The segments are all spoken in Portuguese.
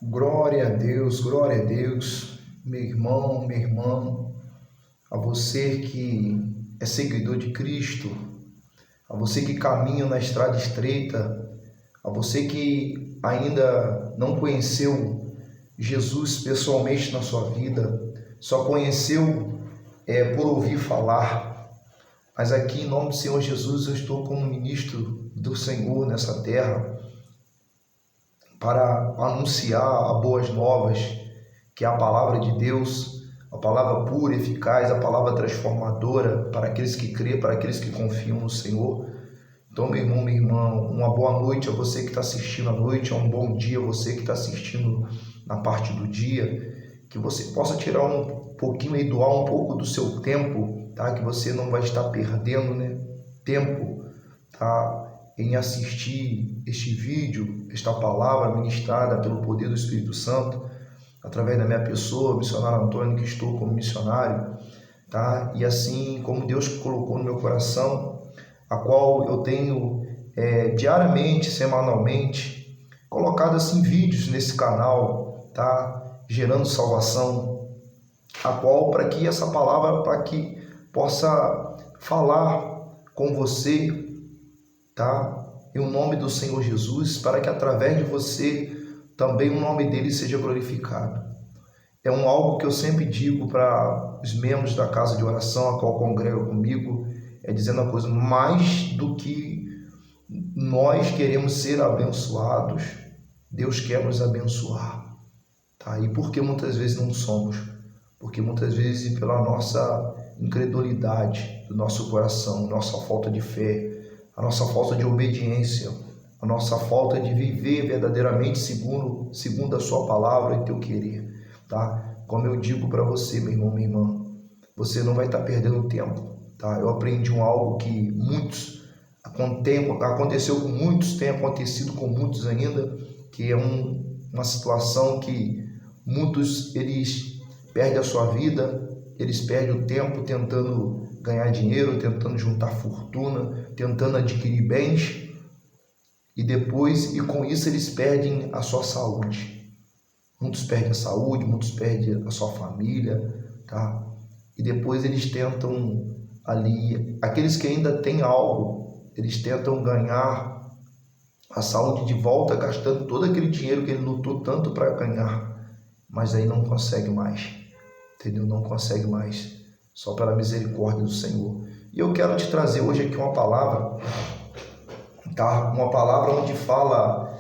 Glória a Deus, meu irmão, minha irmã, a você que é seguidor de Cristo, a você que caminha na estrada estreita, a você que ainda não conheceu Jesus pessoalmente na sua vida, só conheceu por ouvir falar, mas aqui em nome do Senhor Jesus eu estou como ministro do Senhor nessa terra, para anunciar as boas novas, que é a palavra de Deus, a palavra pura, eficaz, a palavra transformadora para aqueles que crêem, para aqueles que confiam no Senhor. Então, meu irmão, minha irmã, uma boa noite a você que está assistindo à noite, um bom dia a você que está assistindo na parte do dia, que você possa tirar um pouquinho e doar um pouco do seu tempo, tá? Que você não vai estar perdendo, né? Tempo, tá? Em assistir este vídeo, esta palavra ministrada pelo poder do Espírito Santo, através da minha pessoa, missionário Antônio, que estou como missionário, tá? E assim como Deus colocou no meu coração, a qual eu tenho diariamente, semanalmente, colocado assim vídeos nesse canal, tá? Gerando salvação, a qual para que essa palavra, para que possa falar com você, tá? Em o nome do Senhor Jesus, para que através de você também o nome dele seja glorificado. É algo que eu sempre digo para os membros da casa de oração, a qual congrega comigo, dizendo a coisa, mais do que nós queremos ser abençoados, Deus quer nos abençoar, tá? E por que muitas vezes não somos? Porque muitas vezes pela nossa incredulidade do nosso coração, nossa falta de fé, a nossa falta de obediência, a nossa falta de viver verdadeiramente segundo a sua palavra e teu querer, tá? Como eu digo para você, meu irmão, minha irmã, você não vai estar perdendo tempo, tá? Eu aprendi algo que aconteceu com muitos, tem acontecido com muitos ainda, que é uma situação que muitos, eles perdem a sua vida, eles perdem o tempo tentando ganhar dinheiro, tentando juntar fortuna, tentando adquirir bens, e com isso eles perdem a sua saúde. Muitos perdem a saúde, muitos perdem a sua família, tá? E depois eles tentam ali, aqueles que ainda têm algo, eles tentam ganhar a saúde de volta, gastando todo aquele dinheiro que ele lutou tanto para ganhar, mas aí não consegue mais, entendeu? Não consegue mais, só pela misericórdia do Senhor. E eu quero te trazer hoje aqui uma palavra, tá? Uma palavra onde fala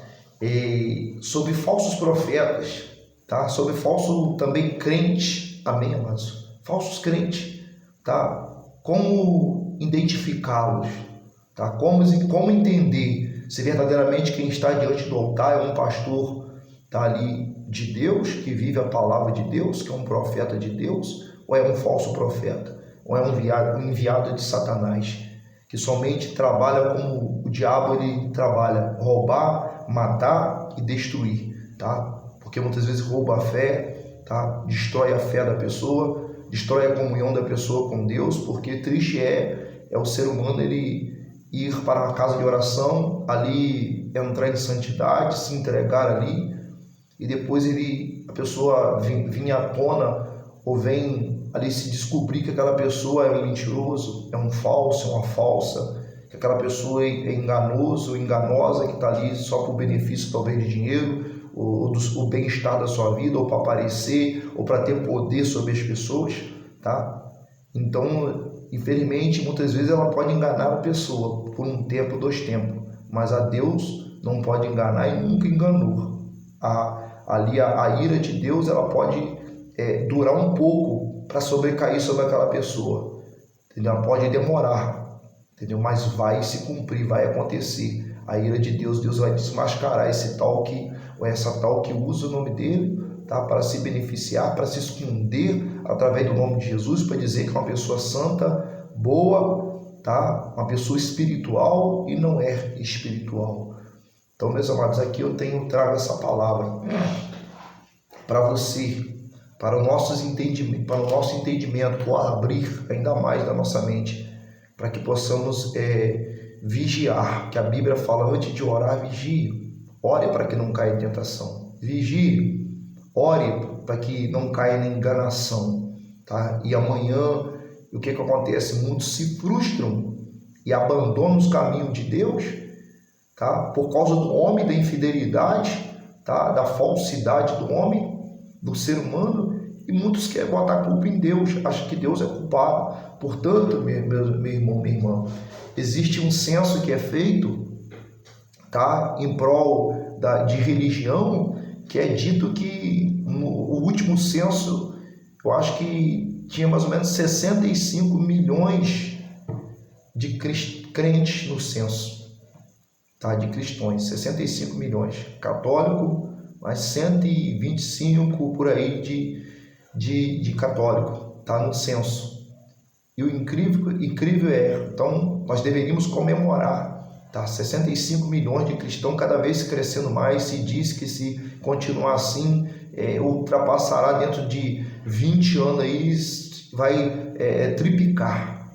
sobre falsos profetas, tá? Sobre falso também crente, amém, amados? Falsos crentes, tá? Como identificá-los, tá? Como entender se verdadeiramente quem está diante do altar é um pastor, tá, ali de Deus, que vive a palavra de Deus, que é um profeta de Deus, ou é um falso profeta, ou é um enviado de Satanás, que somente trabalha como o diabo ele trabalha, roubar, matar e destruir, tá? Porque muitas vezes rouba a fé, tá? Destrói a fé da pessoa, destrói a comunhão da pessoa com Deus, porque triste é o ser humano ele ir para a casa de oração, ali entrar em santidade, se entregar ali, e depois a pessoa vir à tona, ou vem ali se descobrir que aquela pessoa é um mentiroso, é um falso, é uma falsa, que aquela pessoa é enganoso ou enganosa, que está ali só por benefício talvez de dinheiro, ou do bem-estar da sua vida, ou para aparecer, ou para ter poder sobre as pessoas, tá? Então, infelizmente, muitas vezes ela pode enganar a pessoa por um tempo, 2 tempos, mas a Deus não pode enganar e nunca enganou. A ira de Deus ela pode durar um pouco para sobrecair sobre aquela pessoa, entendeu? Ela pode demorar, entendeu? Mas vai se cumprir, vai acontecer. A ira de Deus, Deus vai desmascarar esse tal que, ou essa tal que usa o nome dele, tá? Para se beneficiar, para se esconder através do nome de Jesus, para dizer que é uma pessoa santa, boa, tá? Uma pessoa espiritual e não é espiritual. Então, meus amados, aqui eu trago essa palavra para você, para o nosso entendimento, para abrir ainda mais da nossa mente, para que possamos vigiar, que a Bíblia fala, antes de orar, vigie, ore para que não caia em tentação. vigie, ore para que não caia na enganação, tá? E amanhã, o que acontece? Muitos se frustram e abandonam os caminhos de Deus, tá? Por causa do homem, da infidelidade, tá? Da falsidade do homem, do ser humano, e muitos querem botar a culpa em Deus, acham que Deus é culpado. Portanto, meu irmão, minha irmã, existe um censo que é feito, tá? Em prol de religião, que é dito que o último censo, eu acho que tinha mais ou menos 65 milhões de crentes no censo, tá? De cristãos, 65 milhões. Católico, mais 125 por aí de católico, tá? No censo. E o incrível é, então, nós deveríamos comemorar, tá? 65 milhões de cristãos, cada vez crescendo mais. Se diz que se continuar assim, ultrapassará dentro de 20 anos aí, vai triplicar.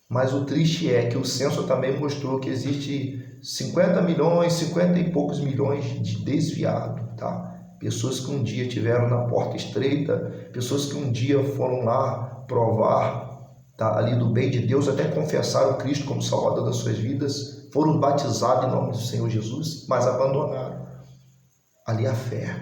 Mas o triste é que o censo também mostrou que existe 50 milhões, 50 e poucos milhões de desviados, tá? Pessoas que um dia estiveram na porta estreita, pessoas que um dia foram lá provar, tá, ali do bem de Deus, até confessaram Cristo como Salvador das suas vidas, foram batizados em nome do Senhor Jesus, mas abandonaram ali a fé,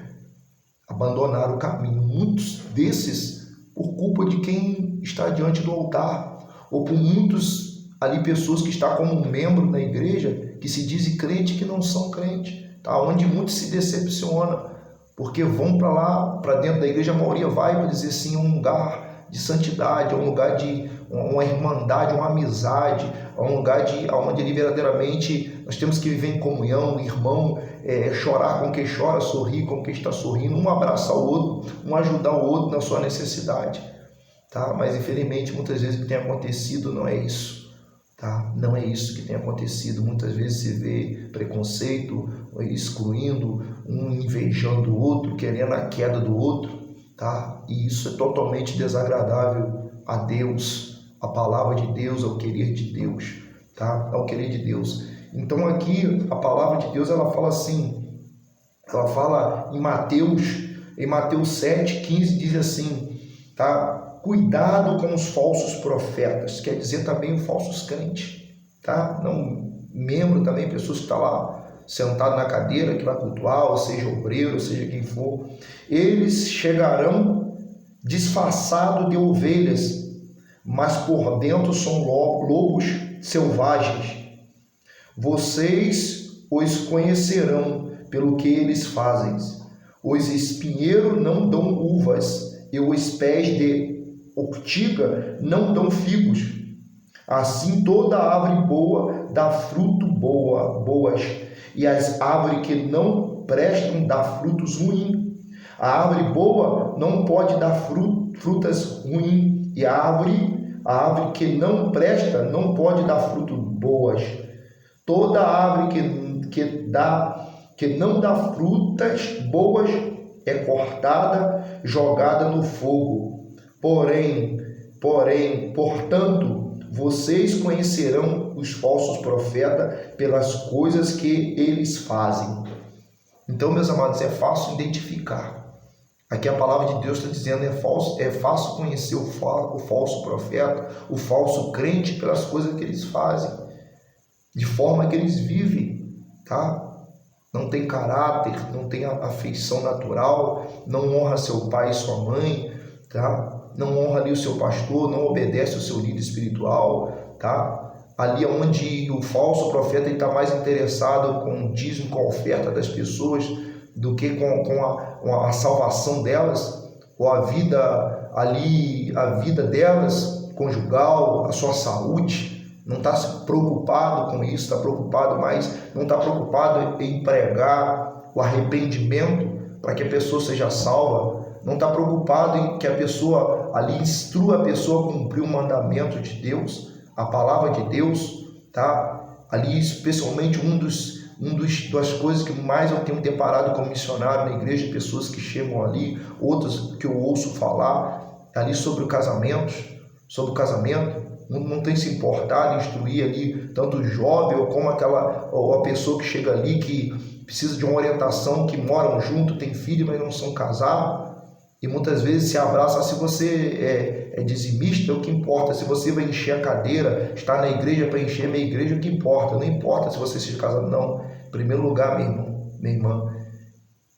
abandonaram o caminho. Muitos desses por culpa de quem está diante do altar, ou por muitos ali pessoas que estão como membro da igreja, que se dizem crente que não são crente, tá? Onde muitos se decepcionam, porque vão para lá, para dentro da igreja, a maioria vai para dizer sim, um lugar de santidade, um lugar de uma irmandade, uma amizade, um lugar onde verdadeiramente nós temos que viver em comunhão, irmão, chorar com quem chora, sorrir com quem está sorrindo, um abraçar o outro, um ajudar o outro na sua necessidade, tá? Mas infelizmente muitas vezes o que tem acontecido não é isso, tá? Não é isso que tem acontecido. Muitas vezes se vê preconceito, excluindo, um invejando o outro, querendo a queda do outro, tá? E isso é totalmente desagradável a Deus, a palavra de Deus, ao querer de Deus, tá? Ao querer de Deus. Então aqui a palavra de Deus, ela fala assim, ela fala em Mateus 7,15 diz assim, tá? Cuidado com os falsos profetas, quer dizer também os falsos crentes, tá? Não membro também, pessoas que estão lá sentado na cadeira, que vai cultuar, ou seja obreiro, ou seja quem for, eles chegarão disfarçados de ovelhas, mas por dentro são lobos selvagens. Vocês os conhecerão pelo que eles fazem. Os espinheiros não dão uvas, e os pés de ortiga não dão figos. Assim toda árvore boa dá fruto boas, e as árvores que não prestam dá frutos ruins. A árvore boa não pode dar frutas ruins, e a árvore que não presta não pode dar frutos boas. Toda árvore que não dá frutas boas é cortada, jogada no fogo. Portanto, vocês conhecerão os falsos profetas pelas coisas que eles fazem. Então, meus amados, é fácil identificar. Aqui a palavra de Deus está dizendo, é fácil conhecer o falso profeta, o falso crente pelas coisas que eles fazem, de forma que eles vivem, tá? Não tem caráter, não tem afeição natural, não honra seu pai e sua mãe, tá? Não honra ali o seu pastor, não obedece o seu líder espiritual, tá? Ali onde o falso profeta está mais interessado com o dízimo, com a oferta das pessoas, do que com a salvação delas, ou a vida delas, conjugal, a sua saúde. Não está preocupado com isso, está preocupado mais, não está preocupado em pregar o arrependimento para que a pessoa seja salva, não está preocupado em que a pessoa ali instrua a pessoa a cumprir o mandamento de Deus, a palavra de Deus, tá? Ali especialmente das coisas que mais eu tenho deparado como missionário na igreja, pessoas que chegam ali, outras que eu ouço falar ali sobre o casamento, não tem se importado em instruir ali tanto o jovem ou como a pessoa que chega ali precisa de uma orientação, que moram junto, têm filho, mas não são casados, e muitas vezes se abraça. Se você é dizimista, o que importa? Se você vai encher a cadeira, está na igreja para encher a minha igreja, o que importa? Não importa se você seja casado, não. Em primeiro lugar, meu irmão, minha irmã,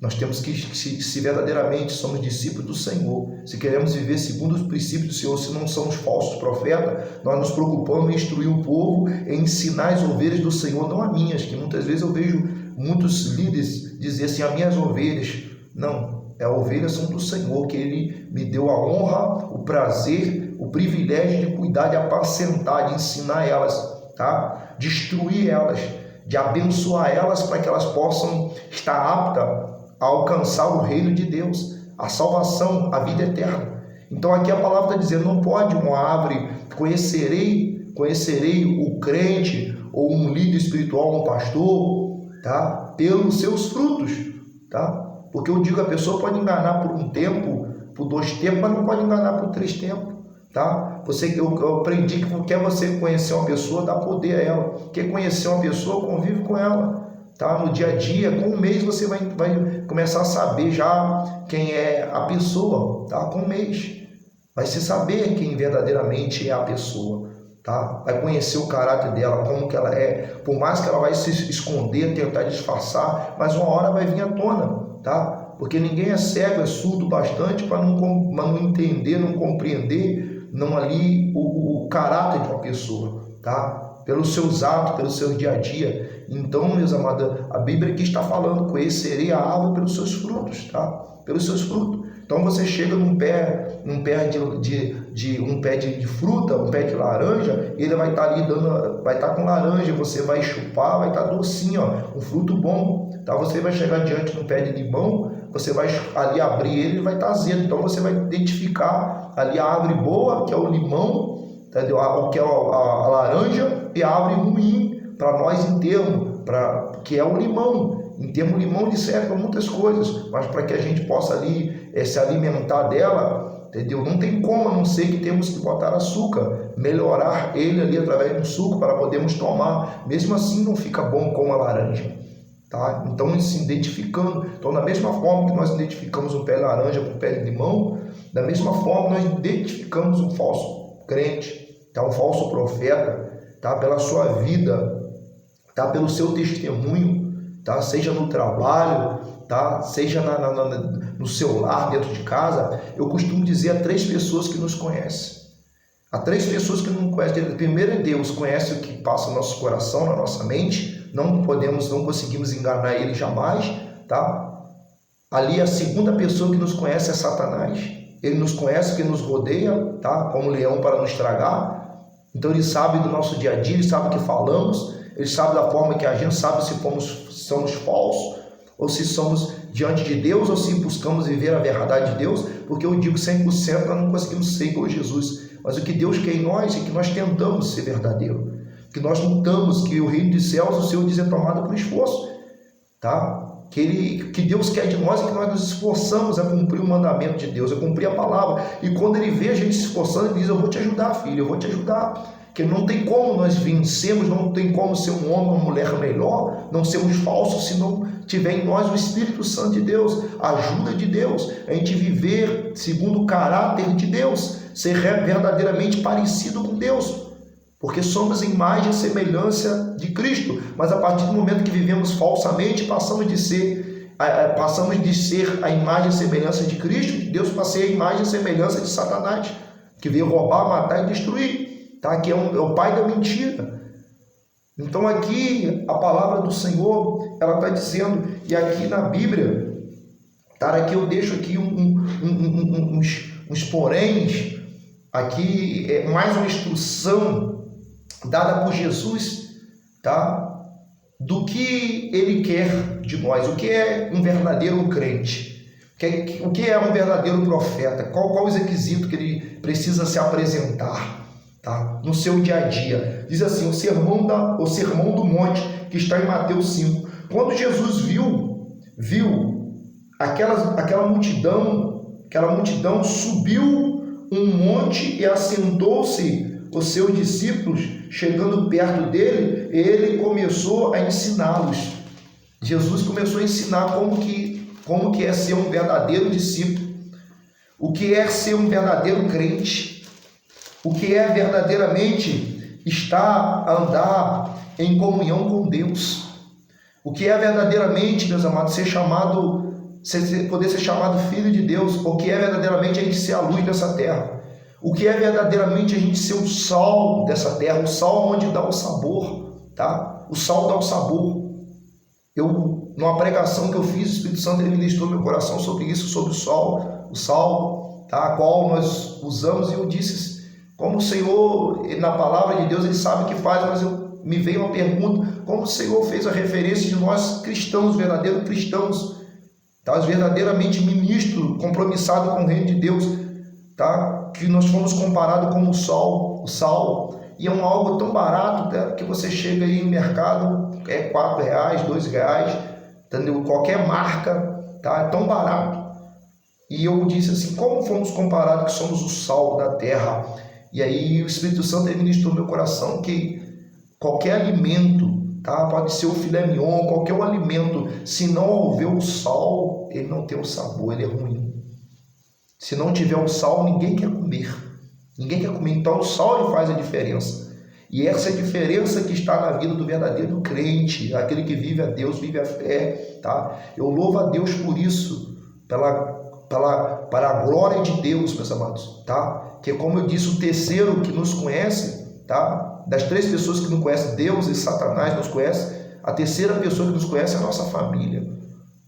nós temos que, se verdadeiramente somos discípulos do Senhor, se queremos viver segundo os princípios do Senhor, se não somos falsos profetas, nós nos preocupamos em instruir o povo, em ensinar as ovelhas do Senhor, não as minhas, que muitas vezes eu vejo muitos líderes dizer assim, as minhas ovelhas. Não, as ovelhas são do Senhor, que Ele me deu a honra, o prazer, o privilégio de cuidar, de apacentar, de ensinar elas, tá? De instruir elas, de abençoar elas para que elas possam estar aptas a alcançar o reino de Deus, a salvação, a vida eterna. Então aqui a palavra está dizendo, não pode uma árvore, conhecerei o crente, ou um líder espiritual, um pastor, tá? Pelos seus frutos, tá? Porque eu digo, a pessoa pode enganar por um tempo, por 2 tempos, mas não pode enganar por 3 tempos, tá? Eu aprendi que quer você conhecer uma pessoa, dá poder a ela. Quer conhecer uma pessoa, convive com ela, tá? No dia a dia, com 1 mês você vai começar a saber já quem é a pessoa, tá? Com 1 mês vai se saber quem verdadeiramente é a pessoa, tá? Vai conhecer o caráter dela, como que ela é, por mais que ela vai se esconder, tentar disfarçar, mas uma hora vai vir à tona, tá? Porque ninguém é cego, é surdo bastante para não entender, não compreender, não ali o caráter de uma pessoa, tá? Pelos seus atos, pelo seu dia a dia. Então, meus amados, a Bíblia aqui está falando, conhecerei a árvore pelos seus frutos, tá? Pelos seus frutos. Então você chega num pé de fruta, um pé de laranja, ele vai estar ali vai estar com laranja, você vai chupar, vai estar docinho, ó, um fruto bom, tá? Você vai chegar diante de um pé de limão, você vai ali abrir ele vai estar azedo, então você vai identificar ali a árvore boa, que é o limão, entendeu? Que é a laranja, e a árvore ruim, para nós em termo, que é o limão. Em termo, o limão serve para muitas coisas, mas para que a gente possa ali se alimentar dela, entendeu? Não tem como, a não ser que temos que botar açúcar, melhorar ele ali através do suco para podermos tomar. Mesmo assim não fica bom como a laranja, tá? Então, se identificando, então da mesma forma que nós identificamos um pé de laranja com um pé de limão, da mesma forma nós identificamos um falso crente, tá? Um falso profeta, tá? Pela sua vida, tá? Pelo seu testemunho, tá? Seja no trabalho, tá? Seja no seu lar, dentro de casa. Eu costumo dizer a 3 pessoas que nos conhecem. Há 3 pessoas que não conhecem. Primeiro é Deus, conhece o que passa no nosso coração, na nossa mente. Não conseguimos enganar Ele jamais, tá? Ali a segunda pessoa que nos conhece é Satanás. Ele nos conhece, que nos rodeia, tá? Como leão para nos tragar. Então ele sabe do nosso dia a dia, ele sabe o que falamos, ele sabe da forma que agimos, sabe se somos falsos, ou se somos diante de Deus, ou se buscamos viver a verdade de Deus, porque eu digo 100% nós não conseguimos ser igual a Jesus, mas o que Deus quer em nós é que nós tentamos ser verdadeiro, que nós lutamos, que o reino dos céus, o Senhor diz, é tomado por esforço, tá? Que Deus quer de nós é que nós nos esforçamos a cumprir o mandamento de Deus, a cumprir a palavra, e quando Ele vê a gente se esforçando, Ele diz, eu vou te ajudar, filho, eu vou te ajudar, que não tem como nós vencermos, não tem como ser um homem ou uma mulher melhor, não sermos falsos, se não tiver em nós o Espírito Santo de Deus, a ajuda de Deus, a gente viver segundo o caráter de Deus, ser verdadeiramente parecido com Deus, porque somos imagem e semelhança de Cristo, mas a partir do momento que vivemos falsamente, passamos de ser a imagem e semelhança de Cristo, Deus para ser a imagem e semelhança de Satanás, que veio roubar, matar e destruir, tá? Que é o pai da mentira. Então aqui a palavra do Senhor, ela está dizendo, e aqui na Bíblia, tá? Aqui eu deixo aqui uns poréns, aqui é mais uma instrução dada por Jesus, tá? Do que Ele quer de nós, o que é um verdadeiro crente, o que é um verdadeiro profeta, qual os requisitos que ele precisa se apresentar, tá? No seu dia a dia. Diz assim, o sermão do monte, que está em Mateus 5. Quando Jesus viu aquela multidão subiu um monte e assentou-se os seus discípulos. Chegando perto dele, ele começou a ensiná-los. Jesus começou a ensinar como que é ser um verdadeiro discípulo, o que é ser um verdadeiro crente, o que é verdadeiramente andar em comunhão com Deus, o que é verdadeiramente, meus amados, poder ser chamado filho de Deus, o que é verdadeiramente a gente ser a luz dessa terra, o que é verdadeiramente a gente ser o sal dessa terra, o sal onde dá o sabor, tá? O sal dá o sabor. Numa pregação que eu fiz, o Espírito Santo ele ministrou meu coração sobre isso, sobre o sal, tá? A qual nós usamos, e eu disse, como o Senhor, na palavra de Deus, ele sabe o que faz, mas me veio uma pergunta, como o Senhor fez a referência de nós cristãos, verdadeiros cristãos, tá? Os verdadeiramente ministros, compromissados com o reino de Deus, tá? Que nós fomos comparados como o sal, e é algo tão barato, tá? Que você chega aí no mercado, é R$4, R$2, entendeu? Qualquer marca, tá? É tão barato. E eu disse assim, como fomos comparados que somos o sal da terra? E aí o Espírito Santo ele ministrou no meu coração que qualquer alimento, tá? Pode ser o filé mignon, qualquer alimento, se não houver o sal, ele não tem o sabor, ele é ruim. Se não tiver o sal, ninguém quer comer. Ninguém quer comer. Então o sal ele faz a diferença. E essa é a diferença que está na vida do verdadeiro crente, aquele que vive a Deus, vive a fé, tá? Eu louvo a Deus por isso, para a glória de Deus, meus amados, tá? Que como eu disse, o terceiro que nos conhece, tá? Das três pessoas que nos conhecem, Deus e Satanás nos conhecem, a terceira pessoa que nos conhece é a nossa família,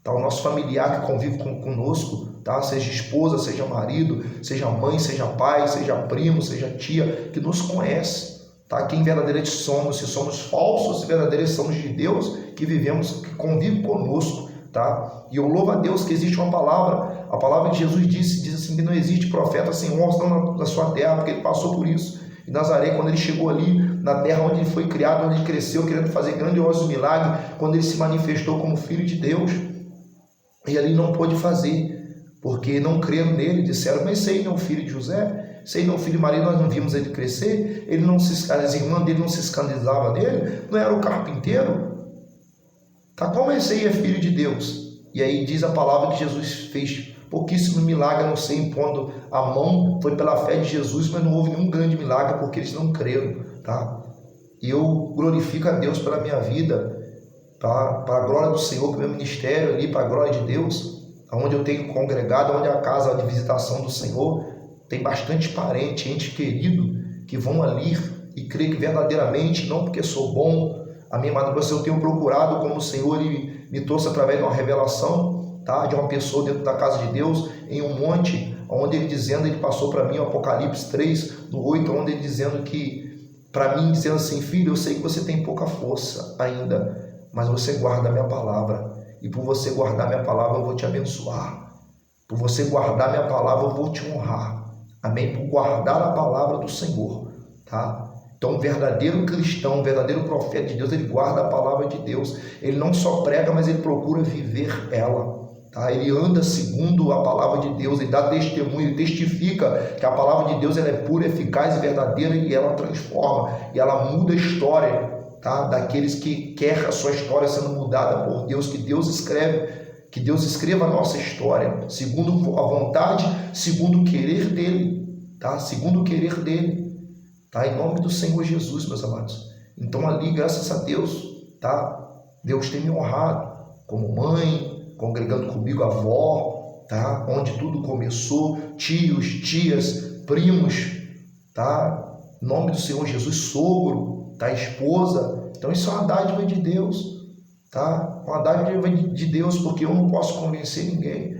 tá? O nosso familiar que convive conosco, tá? Seja esposa, seja marido, seja mãe, seja pai, seja primo, seja tia, que nos conhece. Tá? Quem verdadeiramente somos, se somos falsos, se verdadeiramente somos de Deus, que vivemos, que convive conosco, tá? E eu louvo a Deus que existe uma palavra, a palavra de Jesus diz assim, que não existe profeta sem honra na sua terra, porque ele passou por isso. Em Nazaré, quando ele chegou ali, na terra onde ele foi criado, onde ele cresceu, querendo fazer grandiosos milagres, quando ele se manifestou como filho de Deus, e ali não pôde fazer, porque não creram nele, disseram, mas esse aí não é o filho de José? Sei não, filho de Maria, nós não vimos ele crescer, as irmãs dele não se escandalizavam dele, não era o carpinteiro? Tá, como esse aí é filho de Deus? E aí diz a palavra que Jesus fez pouquíssimo milagre, a não ser impondo a mão, foi pela fé de Jesus, mas não houve nenhum grande milagre, porque eles não creram, tá? E eu glorifico a Deus pela minha vida, tá? Para a glória do Senhor, pelo meu ministério ali, para a glória de Deus, onde eu tenho congregado, onde é a casa de visitação do Senhor, tem bastante parente, ente querido, que vão ali e creem que verdadeiramente, não porque sou bom, a minha madrugada eu tenho procurado como o Senhor ele me trouxe através de uma revelação, tá? De uma pessoa dentro da casa de Deus, em um monte, onde ele passou para mim o Apocalipse 3, no 8, onde ele dizendo que, para mim, dizendo assim, filho, eu sei que você tem pouca força ainda, mas você guarda a minha palavra, e por você guardar minha palavra eu vou te abençoar, por você guardar minha palavra eu vou te honrar. Amém? Por guardar a palavra do Senhor, tá? Então, um verdadeiro cristão, um verdadeiro profeta de Deus, ele guarda a palavra de Deus. Ele não só prega, mas ele procura viver ela, tá? Ele anda segundo a palavra de Deus, ele dá testemunho, ele testifica que a palavra de Deus ela é pura, eficaz e verdadeira e ela transforma, e ela muda a história, tá? Daqueles que querem a sua história sendo mudada por Deus, que Deus escreva a nossa história, segundo a vontade, segundo o querer dele, tá? Segundo o querer dele, tá? Em nome do Senhor Jesus, meus amados. Então ali, graças a Deus, tá? Deus tem me honrado como mãe, congregando comigo, avó, tá? Onde tudo começou, tios, tias, primos, tá? Em nome do Senhor Jesus, sogro, tá? Esposa. Então isso é uma dádiva de Deus, tá? Uma dádiva de Deus, porque eu não posso convencer ninguém,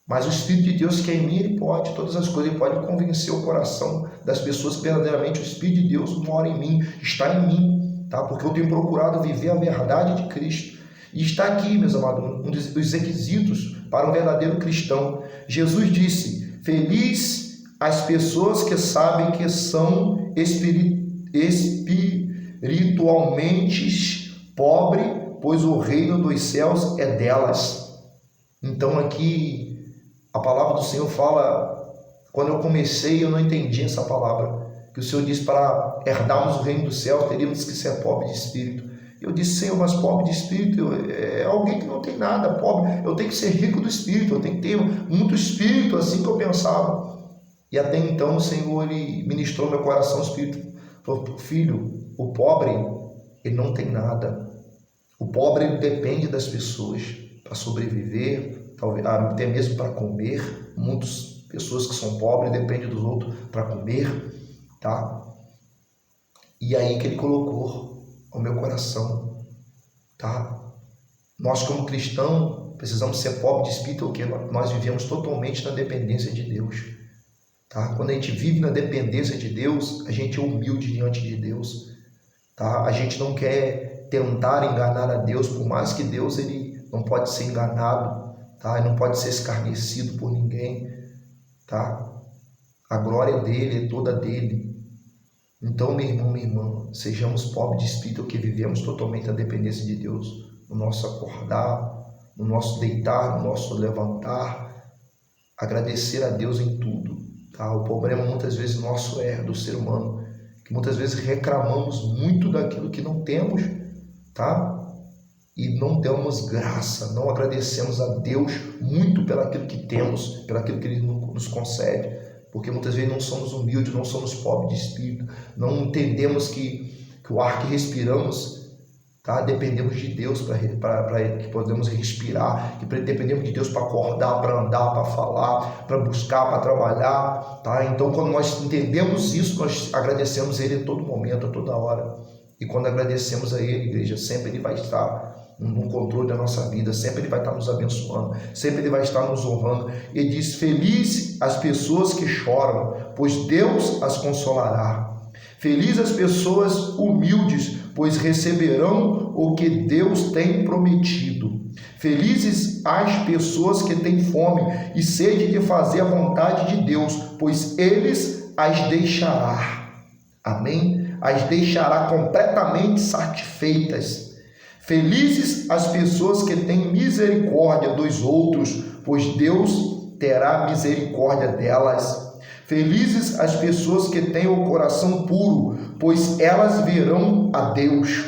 mas o Espírito de Deus que é em mim, ele pode, todas as coisas, ele pode convencer o coração das pessoas que verdadeiramente o Espírito de Deus mora em mim, está em mim, tá? Porque eu tenho procurado viver a verdade de Cristo, e está aqui, meus amados, um dos requisitos para um verdadeiro cristão. Jesus disse, feliz as pessoas que sabem que são espiritualmente pobres, pois o reino dos céus é delas. Então aqui a palavra do Senhor fala, quando eu comecei eu não entendi essa palavra, que o Senhor diz para herdarmos o reino dos céus, teríamos que ser pobres de espírito. Eu disse, Senhor, mas pobre de espírito é alguém que não tem nada, pobre. Eu tenho que ser rico do espírito, eu tenho que ter muito espírito, assim que eu pensava. E até então o Senhor, Ele ministrou meu coração, o Espírito falou, filho, o pobre, ele não tem nada. O pobre, ele depende das pessoas para sobreviver, talvez até mesmo para comer. Muitas pessoas que são pobres dependem dos outros para comer, tá? E aí que Ele colocou ao meu coração, tá? Nós como cristãos precisamos ser pobres de espírito, porque nós vivemos totalmente na dependência de Deus. Tá? Quando a gente vive na dependência de Deus, a gente é humilde diante de Deus. Tá? A gente não quer tentar enganar a Deus, por mais que Deus ele não pode ser enganado, tá? Ele não pode ser escarnecido por ninguém. Tá? A glória dele é toda dele. Então, meu irmão, minha irmã, sejamos pobres de espírito, que vivemos totalmente na dependência de Deus, no nosso acordar, no nosso deitar, no nosso levantar, agradecer a Deus em tudo. Tá? O problema muitas vezes nosso do ser humano, que muitas vezes reclamamos muito daquilo que não temos, tá? E não damos graça, não agradecemos a Deus muito pelaquilo que temos, pelaquilo que Ele nos concede, porque muitas vezes não somos humildes, não somos pobres de espírito, não entendemos que o ar que respiramos, tá? Dependemos de Deus para que podemos respirar, que dependemos de Deus para acordar, para andar, para falar, para buscar, para trabalhar, tá? Então, quando nós entendemos isso, nós agradecemos a Ele a todo momento, a toda hora. E quando agradecemos a Ele, igreja, sempre Ele vai estar no controle da nossa vida, sempre Ele vai estar nos abençoando, sempre Ele vai estar nos honrando. Ele diz, feliz as pessoas que choram, pois Deus as consolará. Feliz as pessoas humildes, pois receberão o que Deus tem prometido. Felizes as pessoas que têm fome e sede de fazer a vontade de Deus, pois eles as deixará. Amém? As deixará completamente satisfeitas. Felizes as pessoas que têm misericórdia dos outros, pois Deus terá misericórdia delas. Felizes as pessoas que têm o coração puro, pois elas verão a Deus.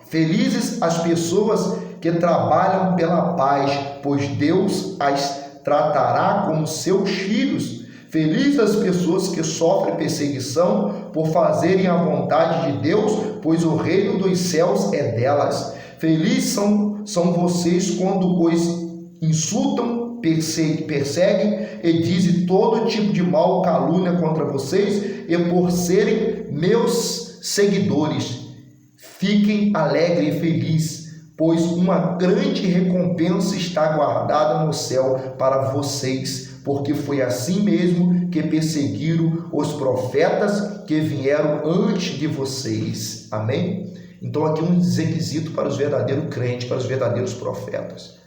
Felizes as pessoas que trabalham pela paz, pois Deus as tratará como seus filhos. Felizes as pessoas que sofrem perseguição por fazerem a vontade de Deus, pois o reino dos céus é delas. Felizes são vocês quando os insultam, perseguem e dizem todo tipo de mal, calúnia contra vocês, e por serem meus seguidores, fiquem alegres e felizes, pois uma grande recompensa está guardada no céu para vocês, porque foi assim mesmo que perseguiram os profetas que vieram antes de vocês. Amém? Então aqui um requisito para os verdadeiros crentes, para os verdadeiros profetas.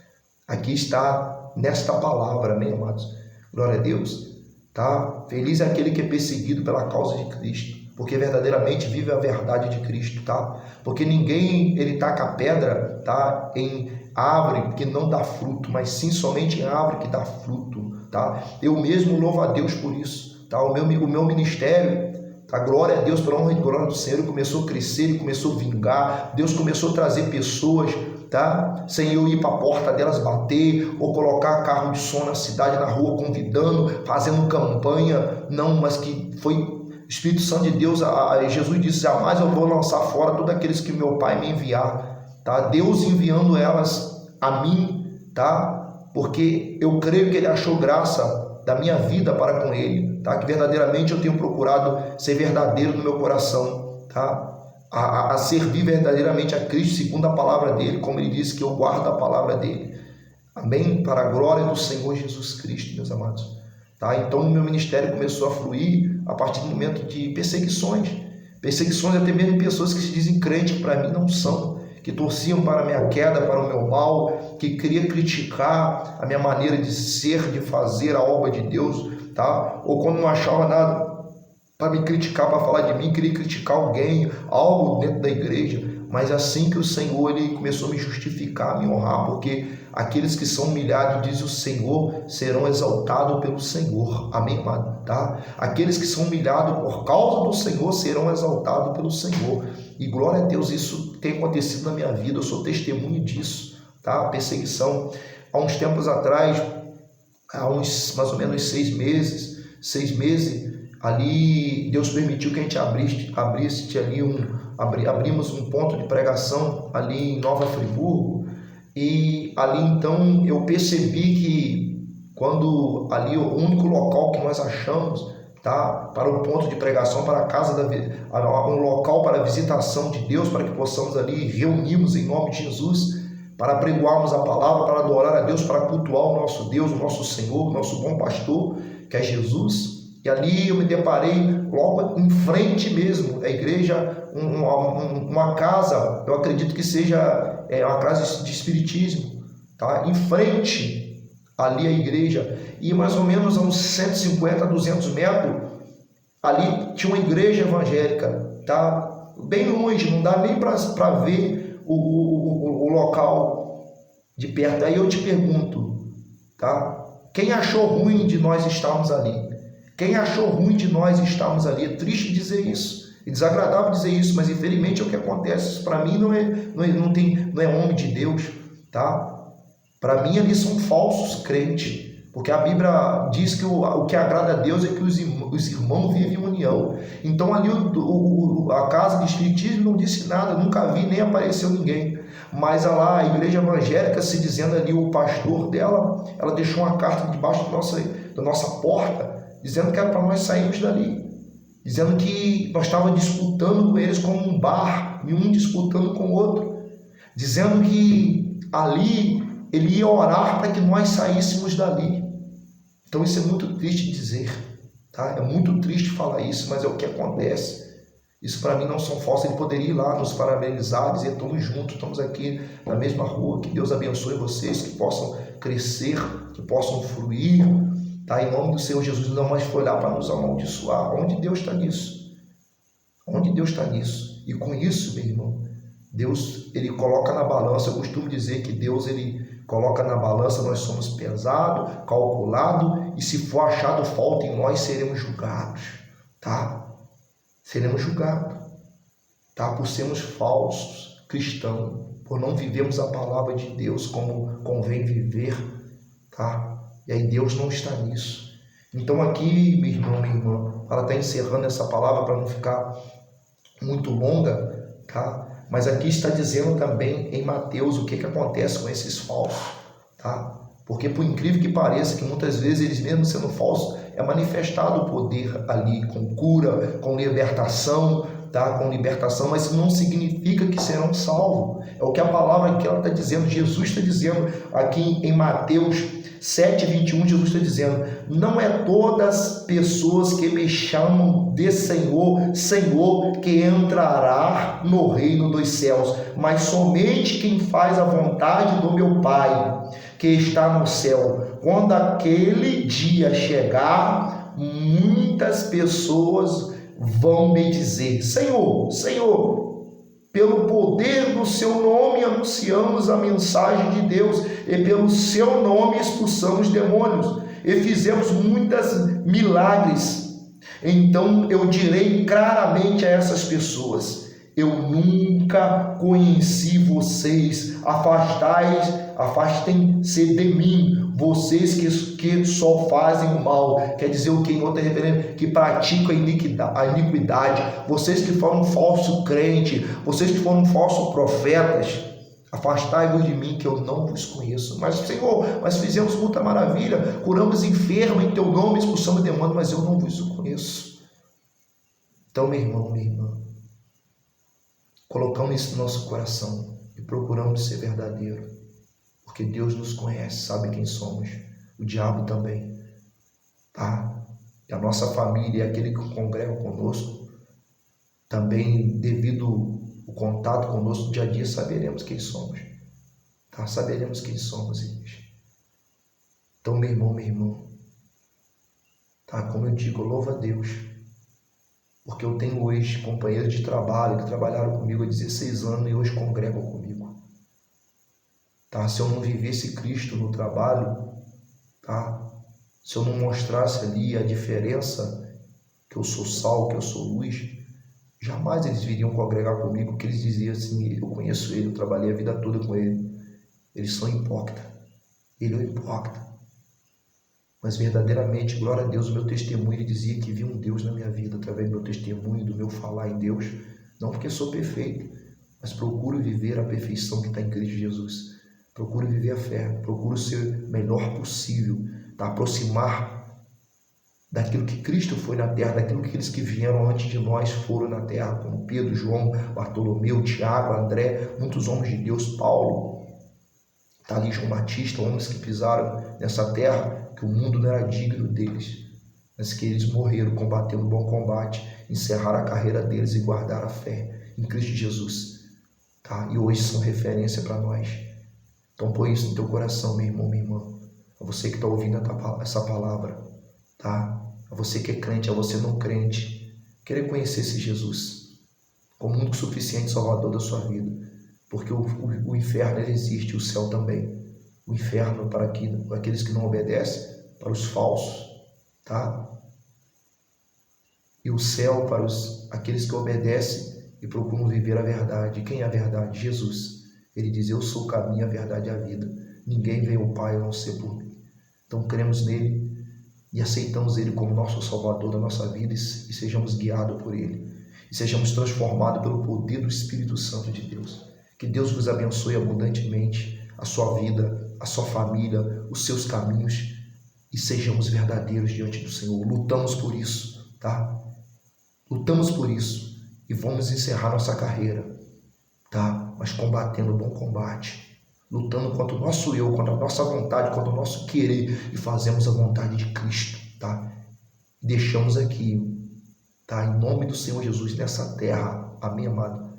Aqui está nesta palavra, amém, amados? Glória a Deus, tá? Feliz é aquele que é perseguido pela causa de Cristo, porque verdadeiramente vive a verdade de Cristo, tá? Porque ninguém, ele taca a pedra, tá? Em árvore que não dá fruto, mas sim somente em árvore que dá fruto, tá? Eu mesmo louvo a Deus por isso, tá? O meu ministério, a glória a Deus, pela honra e glória do Senhor, começou a crescer e começou a vingar. Deus começou a trazer pessoas, tá? Sem eu ir para a porta delas bater ou colocar carro de som na cidade, na rua, convidando, fazendo campanha. Não, mas que foi o Espírito Santo de Deus. Jesus disse, jamais eu vou lançar fora todos aqueles que meu Pai me enviar, tá? Deus enviando elas a mim, tá? Porque eu creio que Ele achou graça da minha vida para com Ele, tá? Que verdadeiramente eu tenho procurado ser verdadeiro no meu coração, tá? A servir verdadeiramente a Cristo segundo a palavra dEle, como Ele disse que eu guardo a palavra dEle. Amém? Para a glória do Senhor Jesus Cristo, meus amados. Tá? Então o meu ministério começou a fluir a partir do momento de perseguições até mesmo de pessoas que se dizem crentes, que para mim não são, que torciam para a minha queda, para o meu mal, que queria criticar a minha maneira de ser, de fazer a obra de Deus, tá? Ou quando não achava nada para me criticar, para falar de mim, queria criticar alguém, algo dentro da igreja. mas assim que o Senhor ele começou a me justificar, a me honrar, porque aqueles que são humilhados, diz o Senhor, serão exaltados pelo Senhor. Amém, amado? Tá? Aqueles que são humilhados por causa do Senhor serão exaltados pelo Senhor. E glória a Deus, isso tem acontecido na minha vida, eu sou testemunho disso, tá? Perseguição. Há uns tempos atrás, há uns mais ou menos 6 meses, ali Deus permitiu que a gente abrisse ali abrimos um ponto de pregação ali em Nova Friburgo, e ali então eu percebi que quando ali o único local que nós achamos, tá, para um ponto de pregação, para a casa um local para a visitação de Deus, para que possamos ali reunirmos em nome de Jesus, para pregoarmos a palavra, para adorar a Deus, para cultuar o nosso Deus, o nosso Senhor, o nosso bom pastor, que é Jesus. E ali eu me deparei logo em frente mesmo, a igreja, uma casa, eu acredito que seja uma casa de espiritismo, tá? Em frente ali a igreja, e mais ou menos a uns 150, 200 metros, ali tinha uma igreja evangélica, tá? Bem longe, não dá nem para ver o local de perto. Aí eu te pergunto, tá? Quem achou ruim de nós estarmos ali? Quem achou ruim de nós estarmos ali? É triste dizer isso, é desagradável dizer isso, mas infelizmente é o que acontece. Para mim não é homem de Deus, tá? Para mim ali são falsos crentes, porque a Bíblia diz que o que agrada a Deus é que os irmãos vivem em união. Então ali a casa de espiritismo não disse nada, nunca vi, nem apareceu ninguém. Mas lá a igreja evangélica, se dizendo ali o pastor dela, ela deixou uma carta debaixo da nossa porta, dizendo que era para nós sairmos dali, dizendo que nós estávamos disputando com eles como um bar, e um disputando com o outro, dizendo que ali ele ia orar para que nós saíssemos dali. Então isso é muito triste dizer, tá? É muito triste falar isso, mas é o que acontece. Isso para mim não são falsos. Ele poderia ir lá nos parabenizar, dizer: estamos juntos, estamos aqui na mesma rua, que Deus abençoe vocês, que possam crescer, que possam fluir, tá? Em nome do Senhor Jesus. Não mais foi lá para nos amaldiçoar. Onde Deus está nisso? Onde Deus está nisso? E com isso, meu irmão, Deus ele coloca na balança. Eu costumo dizer que Deus ele coloca na balança, nós somos pesado, calculado, e se for achado falta em nós, seremos julgados, tá? Seremos julgados, tá? Por sermos falsos cristãos, por não vivermos a palavra de Deus como convém viver, tá? E aí Deus não está nisso. Então aqui, meu irmão, minha irmã, ela está encerrando essa palavra para não ficar muito longa, tá? Mas aqui está dizendo também em Mateus o que acontece com esses falsos, tá? Porque por incrível que pareça, que muitas vezes eles mesmo sendo falsos, é manifestado o poder ali, com cura, com libertação, tá? Com libertação, mas isso não significa que serão salvos. É o que a palavra que ela está dizendo, Jesus está dizendo aqui em Mateus 7:21, Jesus está dizendo: não é todas as pessoas que me chamam de Senhor, Senhor, que entrará no reino dos céus, mas somente quem faz a vontade do meu Pai, que está no céu. Quando aquele dia chegar, muitas pessoas vão me dizer: Senhor, Senhor, pelo poder do seu nome anunciamos a mensagem de Deus, e pelo seu nome expulsamos demônios, e fizemos muitos milagres. Então eu direi claramente a essas pessoas: eu nunca conheci vocês, afastem-se de mim, vocês que só fazem o mal. Quer dizer o que? Em outra referência, que praticam a iniquidade, vocês que foram falso crente, vocês que foram falsos profetas, afastai-vos de mim, que eu não vos conheço. Mas Senhor, nós fizemos muita maravilha, curamos enfermos em teu nome, expulsamos demônios, mas eu não vos conheço. Então, meu irmão, minha irmã, colocamos isso no nosso coração e procuramos ser verdadeiro, porque Deus nos conhece, sabe quem somos, o diabo também, tá? E a nossa família, aquele que congrega conosco, também devido ao contato conosco no dia a dia, saberemos quem somos, tá? Saberemos quem somos, igreja. Então, meu irmão, minha irmã, tá? Como eu digo, louva a Deus, porque eu tenho hoje companheiros de trabalho que trabalharam comigo há 16 anos e hoje congregam comigo. Tá? Se eu não vivesse Cristo no trabalho, tá? Se eu não mostrasse ali a diferença, que eu sou sal, que eu sou luz, jamais eles viriam congregar comigo, porque eles diziam assim: eu conheço ele, eu trabalhei a vida toda com ele. Eles são hipócritas. Ele é um hipócrita. Mas verdadeiramente, glória a Deus, o meu testemunho, ele dizia que viu um Deus na minha vida, através do meu testemunho, do meu falar em Deus. Não porque sou perfeito, mas procuro viver a perfeição que está em Cristo Jesus. Procuro viver a fé, procuro ser o melhor possível, tá? Aproximar daquilo que Cristo foi na terra, daquilo que aqueles que vieram antes de nós foram na terra, como Pedro, João, Bartolomeu, Tiago, André, muitos homens de Deus, Paulo, tá ali João Batista, homens que pisaram nessa terra, que o mundo não era digno deles, mas que eles morreram combatendo o bom combate, encerraram a carreira deles e guardaram a fé em Cristo Jesus, tá? E hoje são referência para nós. Então põe isso no teu coração, meu irmão, minha irmã, a você que está ouvindo essa palavra, tá? A você que é crente, a você não crente, querer conhecer esse Jesus como único suficiente salvador da sua vida, porque o inferno ele existe, o céu também. O inferno para aqueles que não obedecem, para os falsos, tá? E o céu para aqueles que obedecem e procuram viver a verdade. Quem é a verdade? Jesus. Ele diz: eu sou o caminho, a verdade e a vida. Ninguém veio ao Pai a não ser por mim. Então cremos nele e aceitamos ele como nosso Salvador da nossa vida e sejamos guiados por ele. E sejamos transformados pelo poder do Espírito Santo de Deus. Que Deus vos abençoe abundantemente a sua vida, a sua família, os seus caminhos e sejamos verdadeiros diante do Senhor. Lutamos por isso, tá? Lutamos por isso e vamos encerrar nossa carreira, tá? Mas combatendo o bom combate. Lutando contra o nosso eu, contra a nossa vontade, contra o nosso querer e fazemos a vontade de Cristo, tá? Deixamos aqui, tá? Em nome do Senhor Jesus, nessa terra, amém, amado?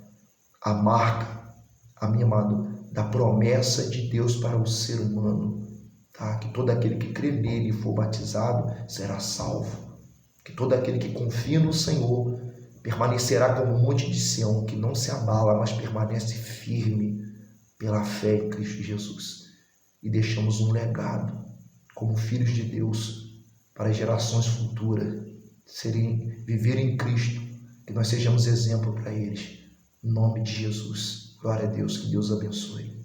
A marca, amém, amado, da promessa de Deus para o ser humano, tá? Que todo aquele que crê nele e for batizado será salvo. Que todo aquele que confia no Senhor permanecerá como um monte de Sião, que não se abala, mas permanece firme pela fé em Cristo Jesus. E deixamos um legado como filhos de Deus para gerações futuras viverem em Cristo, que nós sejamos exemplo para eles. Em nome de Jesus. Glória a Deus, que Deus abençoe.